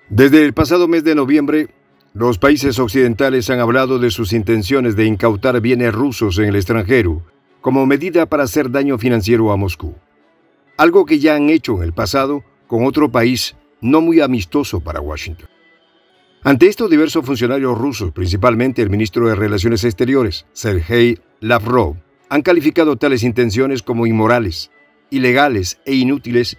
Desde el pasado mes de noviembre, los países occidentales han hablado de sus intenciones de incautar bienes rusos en el extranjero como medida para hacer daño financiero a Moscú. Algo que ya han hecho en el pasado con otro país no muy amistoso para Washington. Ante esto, diversos funcionarios rusos, principalmente el ministro de Relaciones Exteriores, Sergei Lavrov, han calificado tales intenciones como inmorales, ilegales e inútiles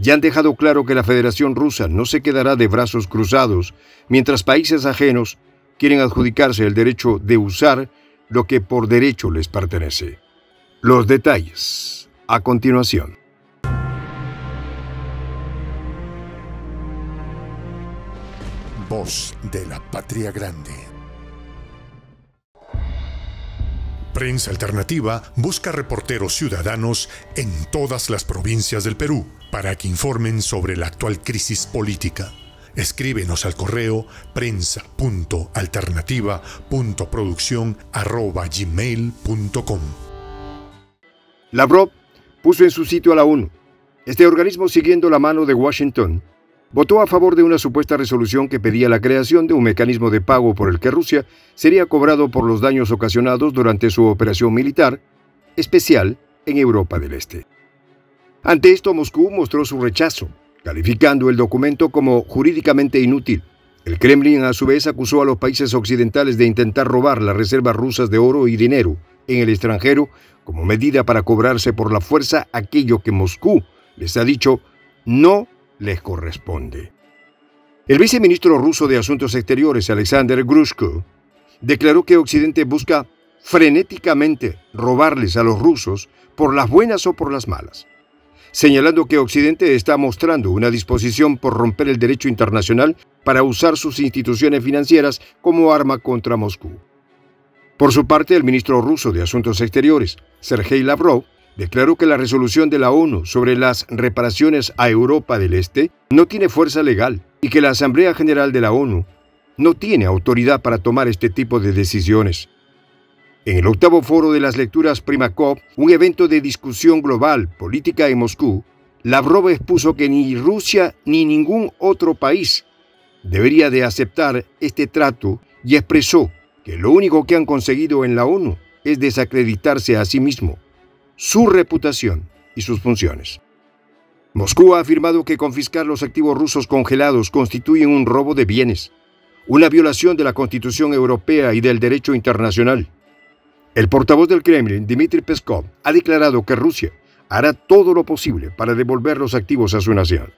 y han dejado claro que la Federación Rusa no se quedará de brazos cruzados mientras países ajenos quieren adjudicarse el derecho de usar lo que por derecho les pertenece. Los detalles a continuación. Voz de la Patria Grande. Prensa Alternativa busca reporteros ciudadanos en todas las provincias del Perú para que informen sobre la actual crisis política. Escríbenos al correo prensa.alternativa.produccion@gmail.com. Lavrov puso en su sitio a la ONU. Este organismo, siguiendo la mano de Washington, votó a favor de una supuesta resolución que pedía la creación de un mecanismo de pago por el que Rusia sería cobrado por los daños ocasionados durante su operación militar especial en Europa del Este. Ante esto, Moscú mostró su rechazo, calificando el documento como jurídicamente inútil. El Kremlin, a su vez, acusó a los países occidentales de intentar robar las reservas rusas de oro y dinero en el extranjero como medida para cobrarse por la fuerza aquello que Moscú les ha dicho no les corresponde. El viceministro ruso de Asuntos Exteriores, Alexander Grushko, declaró que Occidente busca frenéticamente robarles a los rusos por las buenas o por las malas, señalando que Occidente está mostrando una disposición por romper el derecho internacional para usar sus instituciones financieras como arma contra Moscú. Por su parte, el ministro ruso de Asuntos Exteriores, Sergei Lavrov, declaró que la resolución de la ONU sobre las reparaciones a Europa del Este no tiene fuerza legal y que la Asamblea General de la ONU no tiene autoridad para tomar este tipo de decisiones. En el octavo foro de las lecturas Primakov, un evento de discusión global política en Moscú, Lavrov expuso que ni Rusia ni ningún otro país debería de aceptar este trato y expresó que lo único que han conseguido en la ONU es desacreditarse a sí mismo, su reputación y sus funciones. Moscú ha afirmado que confiscar los activos rusos congelados constituye un robo de bienes, una violación de la Constitución Europea y del derecho internacional. El portavoz del Kremlin, Dmitry Peskov, ha declarado que Rusia hará todo lo posible para devolver los activos a su nación.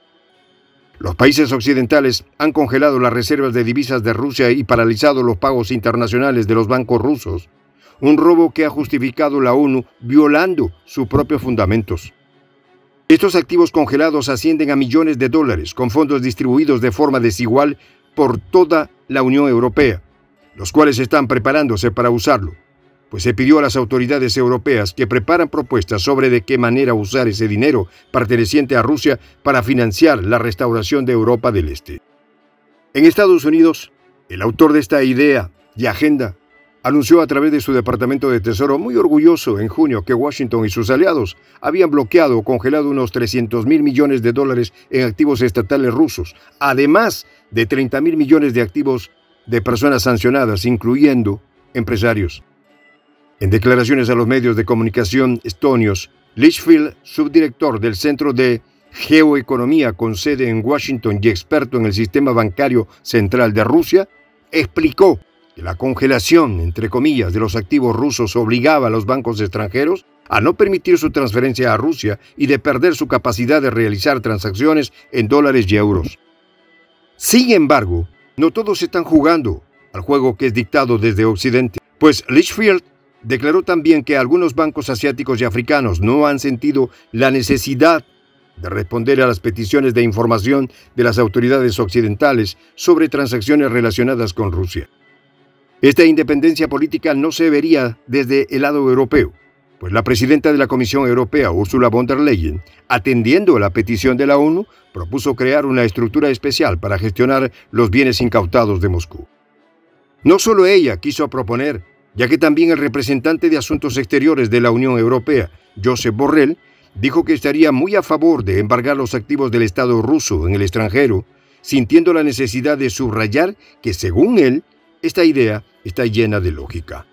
Los países occidentales han congelado las reservas de divisas de Rusia y paralizado los pagos internacionales de los bancos rusos, un robo que ha justificado la ONU violando sus propios fundamentos. Estos activos congelados ascienden a millones de dólares, con fondos distribuidos de forma desigual por toda la Unión Europea, los cuales están preparándose para usarlo, pues se pidió a las autoridades europeas que preparan propuestas sobre de qué manera usar ese dinero perteneciente a Rusia para financiar la restauración de Europa del Este. En Estados Unidos, el autor de esta idea y agenda anunció a través de su Departamento de Tesoro muy orgulloso en junio que Washington y sus aliados habían bloqueado o congelado unos 300.000 millones de dólares en activos estatales rusos, además de 30.000 millones de activos de personas sancionadas, incluyendo empresarios. En declaraciones a los medios de comunicación estonios, Lichfield, subdirector del Centro de Geoeconomía con sede en Washington y experto en el sistema bancario central de Rusia, explicó que la congelación, entre comillas, de los activos rusos obligaba a los bancos extranjeros a no permitir su transferencia a Rusia y de perder su capacidad de realizar transacciones en dólares y euros. Sin embargo, no todos están jugando al juego que es dictado desde Occidente, pues Lichfield declaró también que algunos bancos asiáticos y africanos no han sentido la necesidad de responder a las peticiones de información de las autoridades occidentales sobre transacciones relacionadas con Rusia. Esta independencia política no se vería desde el lado europeo, pues la presidenta de la Comisión Europea, Ursula von der Leyen, atendiendo a la petición de la ONU, propuso crear una estructura especial para gestionar los bienes incautados de Moscú. No solo ella quiso proponer, ya que también el representante de Asuntos Exteriores de la Unión Europea, Josep Borrell, dijo que estaría muy a favor de embargar los activos del Estado ruso en el extranjero sintiendo la necesidad de subrayar que, según él, esta idea está llena de lógica.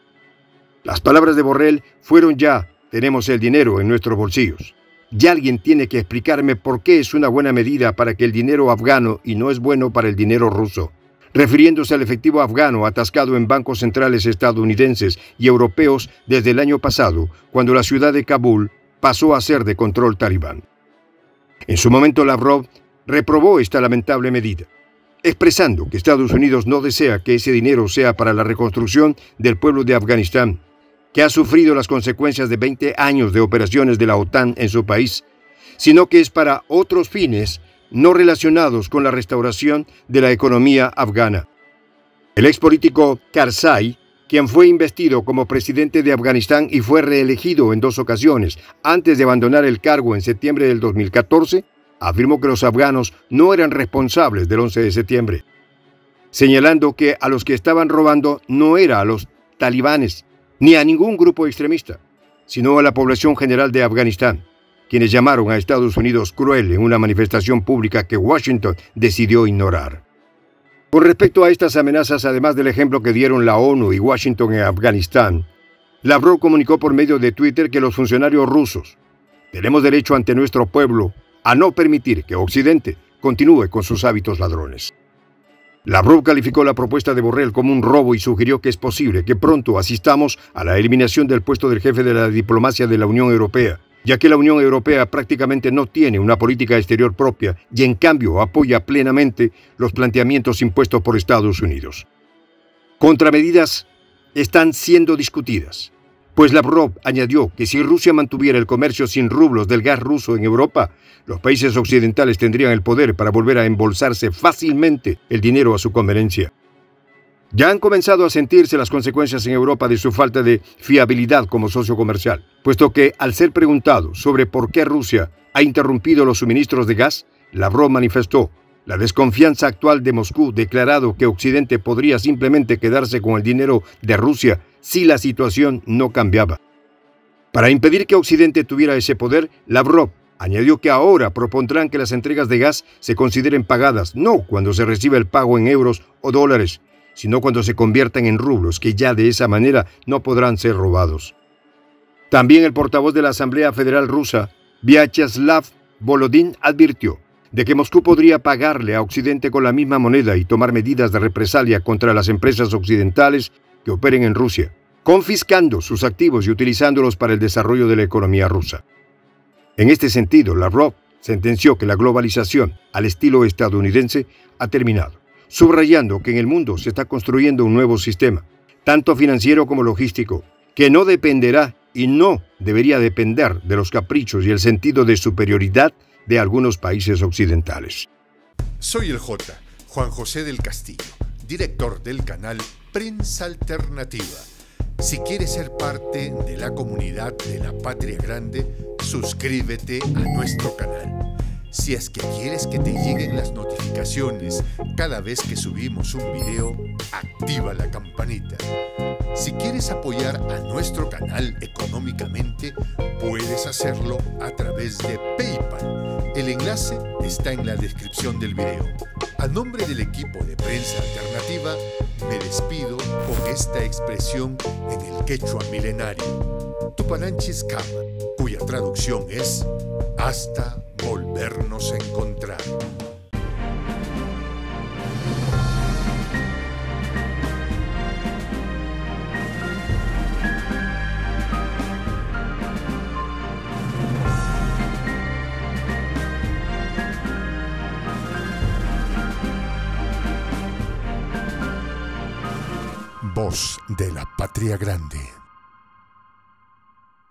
Las palabras de Borrell fueron ya: tenemos el dinero en nuestros bolsillos. Ya alguien tiene que explicarme por qué es una buena medida para que el dinero afgano y no es bueno para el dinero ruso, refiriéndose al efectivo afgano atascado en bancos centrales estadounidenses y europeos desde el año pasado, cuando la ciudad de Kabul pasó a ser de control talibán. En su momento, Lavrov reprobó esta lamentable medida, expresando que Estados Unidos no desea que ese dinero sea para la reconstrucción del pueblo de Afganistán, que ha sufrido las consecuencias de 20 años de operaciones de la OTAN en su país, sino que es para otros fines no relacionados con la restauración de la economía afgana. El expolítico Karzai, quien fue investido como presidente de Afganistán y fue reelegido en 2 ocasiones antes de abandonar el cargo en septiembre del 2014, afirmó que los afganos no eran responsables del 11 de septiembre, señalando que a los que estaban robando no era a los talibanes ni a ningún grupo extremista, sino a la población general de Afganistán, quienes llamaron a Estados Unidos cruel en una manifestación pública que Washington decidió ignorar. Con respecto a estas amenazas, además del ejemplo que dieron la ONU y Washington en Afganistán, Lavrov comunicó por medio de Twitter que los funcionarios rusos: tenemos derecho ante nuestro pueblo a no permitir que Occidente continúe con sus hábitos ladrones. Lavrov calificó la propuesta de Borrell como un robo y sugirió que es posible que pronto asistamos a la eliminación del puesto del jefe de la diplomacia de la Unión Europea, ya que la Unión Europea prácticamente no tiene una política exterior propia y en cambio apoya plenamente los planteamientos impuestos por Estados Unidos. Contramedidas están siendo discutidas, pues Lavrov añadió que si Rusia mantuviera el comercio sin rublos del gas ruso en Europa, los países occidentales tendrían el poder para volver a embolsarse fácilmente el dinero a su conveniencia. Ya han comenzado a sentirse las consecuencias en Europa de su falta de fiabilidad como socio comercial, puesto que, al ser preguntado sobre por qué Rusia ha interrumpido los suministros de gas, Lavrov manifestó la desconfianza actual de Moscú, declarado que Occidente podría simplemente quedarse con el dinero de Rusia si la situación no cambiaba. Para impedir que Occidente tuviera ese poder, Lavrov añadió que ahora propondrán que las entregas de gas se consideren pagadas no cuando se recibe el pago en euros o dólares, sino cuando se conviertan en rublos, que ya de esa manera no podrán ser robados. También el portavoz de la Asamblea Federal Rusa, Vyacheslav Volodin, advirtió de que Moscú podría pagarle a Occidente con la misma moneda y tomar medidas de represalia contra las empresas occidentales que operen en Rusia, confiscando sus activos y utilizándolos para el desarrollo de la economía rusa. En este sentido, Lavrov sentenció que la globalización al estilo estadounidense ha terminado, subrayando que en el mundo se está construyendo un nuevo sistema, tanto financiero como logístico, que no dependerá y no debería depender de los caprichos y el sentido de superioridad de algunos países occidentales. Soy el J, Juan José del Castillo, director del canal Prensa Alternativa. Si quieres ser parte de la comunidad de la Patria Grande, suscríbete a nuestro canal. Si es que quieres que te lleguen las notificaciones cada vez que subimos un video, activa la campanita. Si quieres apoyar a nuestro canal económicamente, puedes hacerlo a través de PayPal. El enlace está en la descripción del video. A nombre del equipo de Prensa Alternativa, me despido con esta expresión en el quechua milenario, Tupananchis Kama, cuya traducción es hasta volvernos a encontrar. Voz de la Patria Grande.